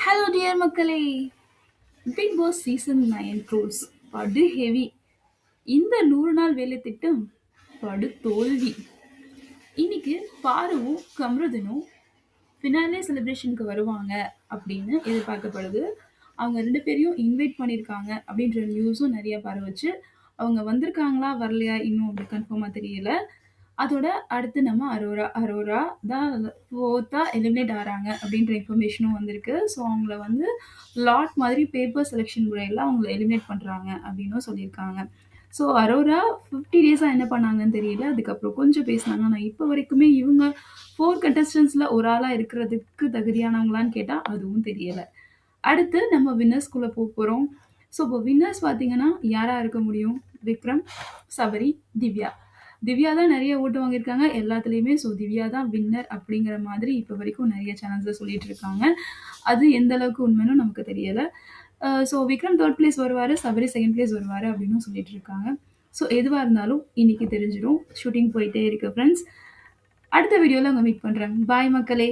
Hello dear மக்களே! Big Boss season 9 trolls படு heavy. இந்த 100 நாள் வேலை திட்டம் படு தோல்வி. இன்னைக்கு பாருவும் கம்ருதனும் ஃபினாலே செலிப்ரேஷனுக்கு வருவாங்க அப்படின்னு எதிர்பார்க்கப்படுது. அவங்க 2 பேரையும் இன்வைட் பண்ணியிருக்காங்க அப்படின்ற நியூஸும் நிறைய பரவுச்சு. அவங்க வந்திருக்காங்களா வரலையா இன்னும் அப்படி கன்ஃபார்மா தெரியல. அதோட அடுத்து நம்ம அரோரா தான் ஃபோர்த்தா எலிமினேட் ஆகிறாங்க அப்படின்ற இன்ஃபர்மேஷனும் வந்திருக்கு. ஸோ அவங்கள வந்து லாட் மாதிரி பேப்பர் செலெக்ஷன் முறையில் அவங்கள எலிமினேட் பண்ணுறாங்க அப்படின்னும் சொல்லியிருக்காங்க. ஸோ அரோரா 50 டேஸாக என்ன பண்ணாங்கன்னு தெரியல. அதுக்கப்புறம் கொஞ்சம் பேசினாங்க. ஆனால் இப்போ வரைக்குமே இவங்க 4 கண்டஸ்டன்ஸில் ஒரு ஆளாக இருக்கிறதுக்கு தகுதியானவங்களான்னு கேட்டால் அதுவும் தெரியலை. அடுத்து நம்ம வின்னர்ஸ்குள்ளே போக போகிறோம். ஸோ இப்போ வின்னர்ஸ் பார்த்தீங்கன்னா யாராக இருக்க முடியும்? விக்ரம், சபரி, திவ்யா. திவ்யா தான் நிறைய ஓட்டு வாங்கியிருக்காங்க எல்லாத்துலேயுமே. ஸோ திவ்யா தான் வின்னர் அப்படிங்கிற மாதிரி இப்போ வரைக்கும் நிறைய சேனல்ஸில் சொல்லிட்டு இருக்காங்க. அது எந்த அளவுக்கு உண்மைன்னு நமக்கு தெரியலை. ஸோ விக்ரம் 3rd பிளேஸ் வருவார், சபரி 2nd பிளேஸ் வருவார் அப்படின்னு சொல்லிட்டு இருக்காங்க. ஸோ எதுவாக இருந்தாலும் இன்னைக்கு தெரிஞ்சிடும். ஷூட்டிங் போயிட்டே இருக்கு ஃப்ரெண்ட்ஸ். அடுத்த வீடியோவில் உங்க மீட் பண்ணுறேன். பாய் மக்களே.